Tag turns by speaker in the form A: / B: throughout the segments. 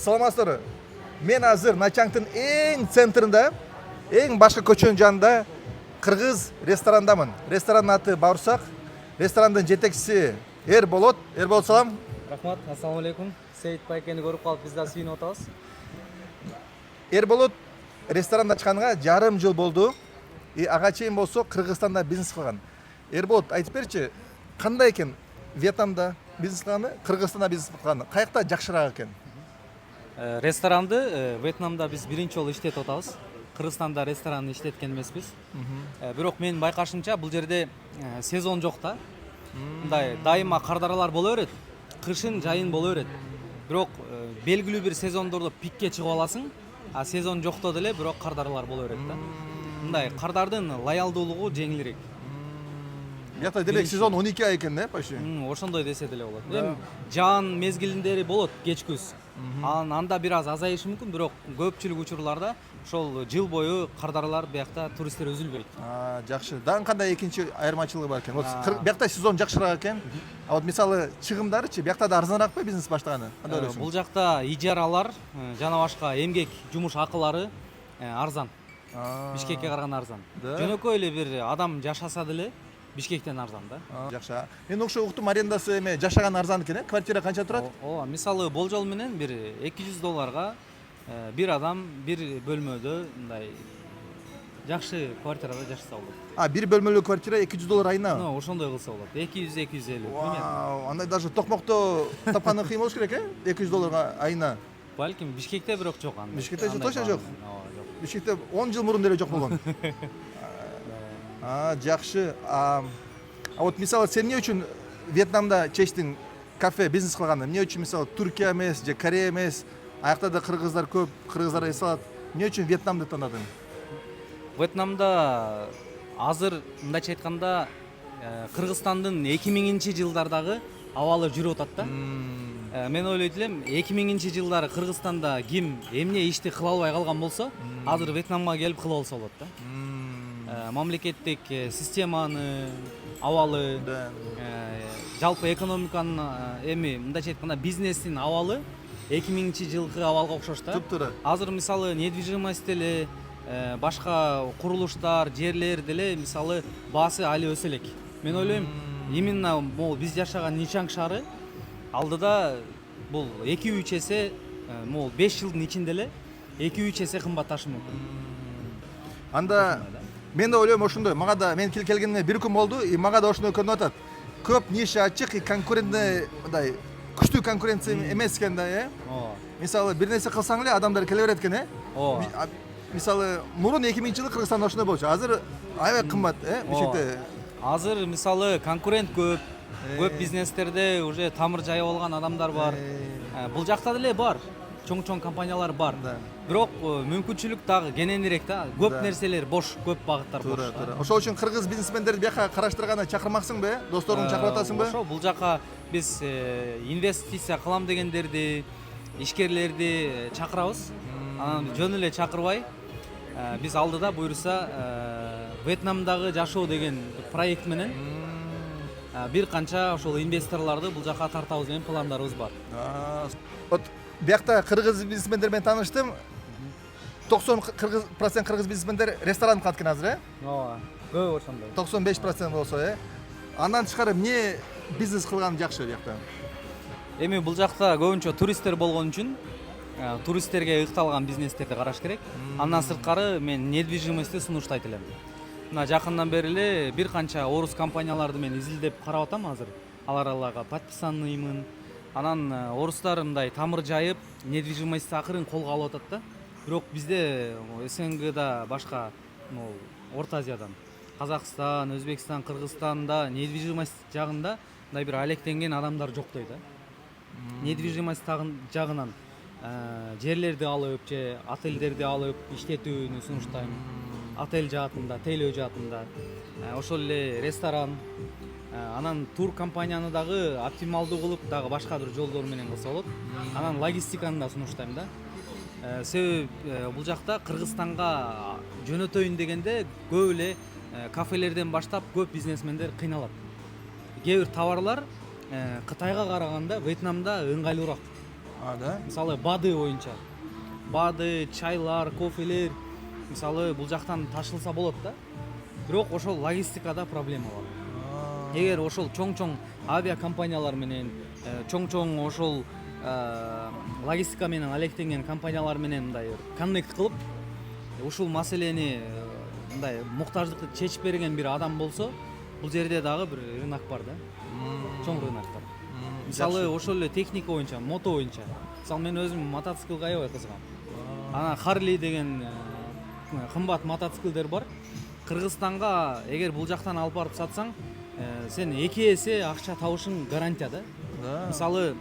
A: Саламатсыздар. Мен азыр Начангтын эң центринде, эң башкы көчөнүн жанында кыргыз ресторандамын. Ресторанның аты Бауырсак. Ресторандын жетекчиси Эрболот. Эрболот, салам.
B: Рахмат, ассаламу алейкум. Сейит байкени көрүп калып биз да сүйүнүп атабыз.
A: Эрболот ресторан ачканга жарым жыл болду. Ага чейин болсо Кыргызстанда бизнес кылган. Эрболот, айтып берчи, кандай экен Вьетнамда бизнес кылганы, Кыргызстанда бизнес кылганы? Каякта жакшыраак экен?
B: Ресторанды Вьетнамда биз биринчи жолу иштетип атабыз. Кыргызстанда ресторан иштеткен эмеспиз. Бирок менин байкашымча бул жерде сезон жок да. Мындай дайыма кардаралар боло берет. Кышын, жайын боло берет. Бирок белгилүү бир сезондордо пикке чыгып аласың, а сезон жокто деле бирок кардаралар боло берет да. Мындай кардардын лоялдуулугу жеңилирээк.
A: Бияқта демек сезон 12 ай экен, да, почти?
B: Ошондой десе деле болот. Эми жаан мезгилиндери болот, кеч күз. Анда бир аз азайышы мүмкүн, бирок көпчүлүк учурларда ошол жыл бою кардарлар биякта туристтер үзүлбөйт.
A: Жакшы. Дагы кандай экинчи айырмачылыгы бар экен? Вот биякта сезон жакшыраак экен. А вот мисалы чыгымдарычы биякта да арзаныраакпы бизнес баштаганы? Кандай ойлойсуң?
B: Бул жакта ижаралар жана башка эмгек жумуш акылары арзан. Бишкекке караганда арзан. Жөнөкөй эле бир адам жашаса деле Бишкектен арзан да.
A: Жакшы. Мен окшо уктум, арендасы эме жашаган арзан экен, квартира канча турат?
B: Ооба, мисалы болжол менен бир $200 бир адам бир бөлмөдө мындай жакшы квартирада жашаса болот.
A: Бир бөлмөлүү квартира $200 айына?
B: Ошондой кылса болот. 200-250
A: примерно. Андай даже токмокто тапканы кыйын болуш керек, $200 айына.
B: Балким Бишкекте бирок жок андай.
A: Бишкекте точно жок. Бишкекте 10 жыл мурун деле жок болгон. Жакшы. Вот мисалы сен эмне үчүн Вьетнамда чечтиң кафе бизнес кылганды? Эмне үчүн мисалы Түркия эмес же Корея эмес? Аякта да кыргыздар көп, кыргыздар эсалат. Эмне үчүн Вьетнамды тандадың?
B: Вьетнамда азыр мындайча айтканда Кыргызстандын 2000-жылдардагы абалы жүрүп атат да. Мен ойлойт элем 2000-жылдары Кыргызстанда ким эмне ишти кыла албай калган болсо, азыр Вьетнамга келип кылып алса болот да. Мамлекеттик системаны, абалы, жалпы экономиканын эми мындайча айтканда бизнестин абалы 2000-жылкы абалга окшош да.
A: Туптура.
B: Азыр мисалы недвижимость деле, башка курулуштар, жерлер деле мисалы баасы али өсө элек. Мен ойлойм, именно могу биз жашаган Ничанг шаары алдыда бул 2-3 эсе, могу 5 жылдын ичинде эле 2-3 эсе кымбатташы мүмкүн.
A: Анда мен да ойлойм ошондой. Мага да мен келгениме 1 күн болду, мага да ошондой көрүнүп атат. Көп ниша ачык, конкурентный, мындай күчтүү конкуренция эмес экен да, Мисалы бир нерсе кылсаң эле адамдар келе берет экен, Мисалы мурун 2000-жылы Кыргызстанда ошондой болчу. Азыр аябай кымбат, Бишкекте.
B: Азыр мисалы конкурент көп. Көп бизнестерде уже тамыр жайып алган адамдар бар. Бул жакта деле бар. Чоң компаниялар бар. Бирок мүмкүнчүлүк дагы кененирээк да. Көп нерселер бош, көп багыттар бош.
A: Ошол үчүн кыргыз бизнесмендерди бияка караштырганда чакырмаксыңбы? Досторуңду чакырып атасыңбы?
B: Ошо бул жака биз инвестиция кылам дегендерди, ишкерлерди чакырабыз. Анан жөн эле чакырбай, биз алдыда буюрса Вьетнамдагы жашоо деген проект менен бир канча ошол инвесторлорду бул жака тартабыз деген пландарыбыз бар.
A: Вот биякта кыргыз бизнесмендер менен тааныштым. 90% кыргыз бизнесмендер ресторан кылат экен азыр,
B: Ооба, көп ошондой.
A: 95% болсо, Андан тышкары эмне бизнес кылган жакшы биякта?
B: Эми бул жакта көбүнчө туристтер болгон үчүн туристтерге ыкталган бизнестерди караш керек. Андан сырткары мен недвижимостьти сунуштайт элем. Мына жакындан бери эле бир канча орус компанияларды мен изилдеп карап атам азыр. Аларга подписанныймын. Анан орустар мындай тамыр жайып, недвижимостьти акырын колго алып атат да. Бирок бизде СНГда башка, Орто Азиядан, Казакстан, Өзбекстан, Кыргызстанда недвижимость жагында мындай бир алектенген адамдар жоктой да. Недвижимость жагынан жерлерди алып же отелдерди алып иштетүүнү сунуштайм. Отель жаатында, тейлөө жаатында, ошол эле ресторан, анан тур компанияны дагы оптималдуу кылып, дагы башка бир жолдор менен кылса болот. Анан логистиканы да сунуштайм да. Себеби бул жакта Кыргызстанга жөнөтөйүн дегенде көп эле кафелерден баштап көп бизнесмендер кыйналат. Кээ бир товарлар Кытайга караганда Вьетнамда ыңгайлуураак.
A: Да?
B: Мисалы БАДы боюнча. БАДы, чайлар, кофелер мисалы бул жактан ташылса болот да. Бирок ошол логистикада проблема бар. Эгер ошол чоң-чоң авиакомпаниялар менен, чоң-чоң ошол логистика менен алектенген компаниялар менен мындай коннект кылып, ушул маселени мындай муктаждыкты чечип берген бир адам болсо, бул жерде дагы бир рынок бар да. Чоң рынок бар. Мисалы ошол эле техника боюнча, мото боюнча. Мисалы мен өзүм мотоциклге аябай кызыгам. Ана Harley деген кымбат мотоциклдер бар. Кыргызстанга эгер бул жактан алып барып сатсаң, сен 2 эсе акча табышың гарантия да. Мисалы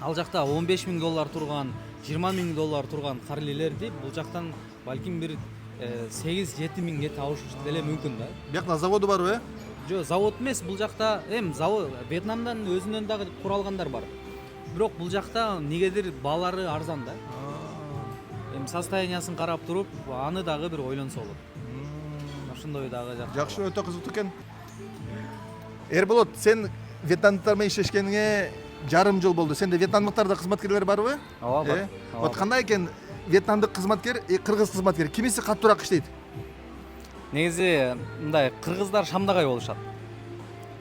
B: ал жакта $15,000 турган, $20,000 турган Harley'лерди бул жактан балким бир 8-7 миңге табыш деле мүмкүн да.
A: Бияқта заводу барбы?
B: Жо, завод эмес, бул жакта завод Вьетнамдан өзүнөн дагы куралгандар бар. Бирок бул жакта негедир баалары арзан да. Состояниясын карап туруп, аны дагы бир ойлонсо болот. Ошондой дагы
A: Жакшы, өтө кызыктуу экен. Эрболот, сен вьетнамдыктар менен иштешкениңе жарым жыл болду. Сенде вьетнамдыктарда кызматкерлер барбы?
B: Ооба, бар.
A: Вот кандай экен вьетнамдык кызматкер, кыргыз кызматкер, кимиси каттуураак иштейт?
B: Негизи мындай кыргыздар шамдагай болушат.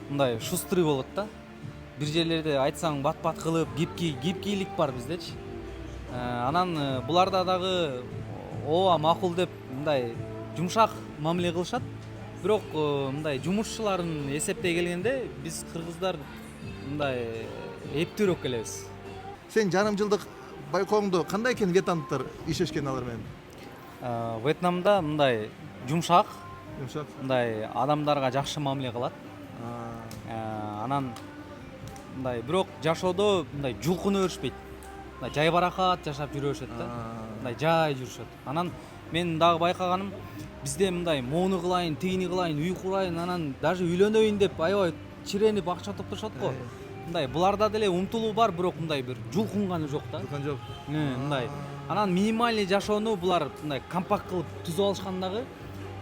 B: Мындай шустрый болот да. Бир жерлерде айтсаң бат-бат кылып, гибкийлик бар биздечи. Анан буларда дагы ооба макул деп мындай жумшак мамиле кылышат. Бирок мындай жумушчуларын эсептей келгенде биз кыргыздар мындай эптүүрөөк келебиз.
A: Сен жарым жылдык байкооңдо кандай экен вьетнамдыктар иштешкен алар менен?
B: Вьетнамда мындай жумшак,
A: Жумшак.
B: мындай адамдарга жакшы мамиле кылат. Анан мындай бирок жашоодо мындай жулкуна беришпейт. Мындай жай баракат жашап жүрөшөт да. Мындай жай жүрүшөт. Анан мен дагы байкаганым бизде мындай моуну кылайын, тигини кылайын, үй курайын, анан даже үйлөнөйүн деп аябай чиренип акча топтошот го. Мындай буларда деле умтулуу бар, бирок мындай бир жулкунганы жок да.
A: Жулкун жок.
B: Мындай. Анан минимальный жашоону булар мындай компакт кылып түзүп алышкан дагы,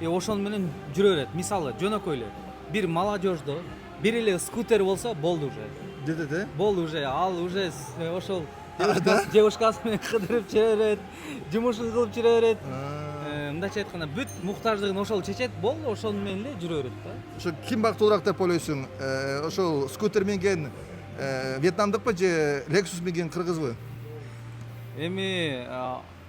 B: ошону менен жүрө берет. Мисалы, жөнөкөй эле бир молодежьдо бир эле скутер болсо болду уже.
A: Жетет,
B: Болду уже, ал уже ошол девушкасы менен кыдырып жүрө берет, жумушун кылып жүрө берет. Мындайча айтканда бүт муктаждыгын ошол чечет, болду, ошону менен эле жүрө берет да.
A: Ошо ким бактылуураак деп ойлойсуң? Ошол скутер минген вьетнамдыкпы же Lexus минген кыргызбы?
B: Эми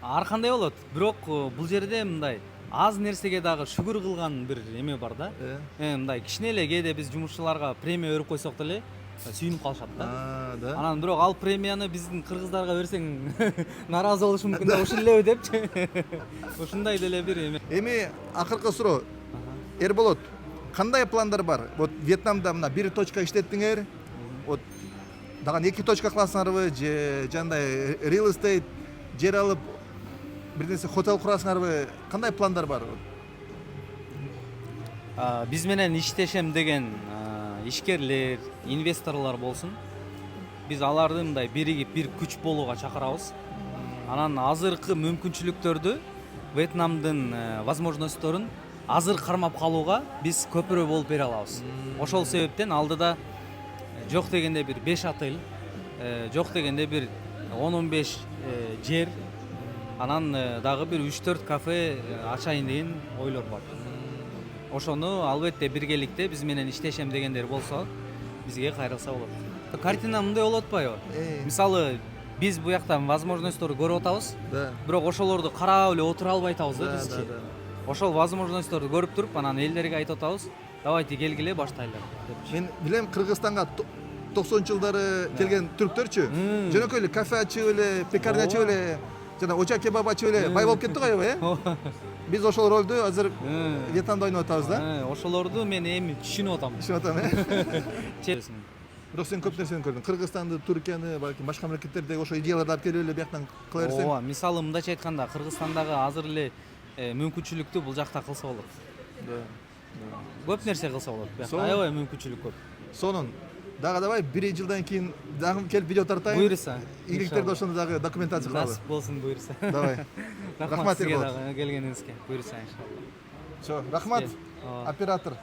B: ар кандай болот, бирок бул жерде мындай аз нерсеге дагы шүгүр кылган бир эме бар да. Мындай кичине эле кээде биз жумушчуларга премия өрүп койсок деле сүйүнүп калышат да.
A: Да.
B: Анан бирок ал премияны биздин кыргыздарга берсең нааразы болушу мүмкүн да, ушул элеби депчи. Ушундай деле бир эме.
A: Эми акыркы суроо. Эрболот, кандай пландар бар? Вот Вьетнамда мына бир точка иштеттиңер. Вот дагы 2 точка кыласыңарбы же жандай real estate жер алып бир нерсе хотел курасыңарбы? Кандай пландар бар?
B: Биз менен иштешем деген ишкерлер, инвесторлор болсун. Биз аларды мындай биригип бир күч болууга чакырабыз. Анан азыркы мүмкүнчүлүктөрдү, Вьетнамдын возможностторун азыр кармап калууга биз көпүрө болуп бере алабыз. Ошол себептен алдыда жок дегенде бир 5 отель, жок дегенде бир 10-15 жер, анан дагы бир 3-4 кафе ачайын деген ойлор бар. Ошону албетте биргеликте биз менен иштешем дегендер болсо, бизге кайрылса болот. Картина мындай болуп атпайбы? Мисалы, биз бу жакта возможностторду көрүп атабыз.
A: Да.
B: Бирок ошолорду карап эле отура албай атабыз да бизчи. Ошол возможностторду көрүп туруп, анан элдерге айтып атабыз, давайте келгиле баштайлар депчи.
A: Мен билем Кыргызстанга 90-жылдары келген түрктөрчү жөнөкөй эле кафе ачып эле, пекарня ачып эле, жана очак кебаб ачып эле бай болуп кеттик аябай, Биз ошол ролду азыр Вьетнамда ойноп атабыз да.
B: Ошолорду мен эми түшүнүп атам.
A: Түшүнүп атам, Бирок сен көп нерсени көрдүң. Кыргызстанды, Түркияны, балким башка мамлекеттердеги ошо идеяларды алып келип эле бияктан кыла берсең.
B: Ооба, мисалы мындайча айтканда, Кыргызстандагы азыр эле мүмкүнчүлүктү бул жакта кылса болот. Көп нерсе кылса болот. Аябай мүмкүнчүлүк көп.
A: Сонун дагы давай 1 жылдан кийин дагы келип видео тартайын.
B: Буйрса.
A: Ийгиликтерди ошондо дагы документация кылалы.
B: Насип болсун, буйрса.
A: Давай.
B: Рахмат сизге дагы келгениңизге. Буйрса иншалла.
A: Всё, рахмат. Оператор.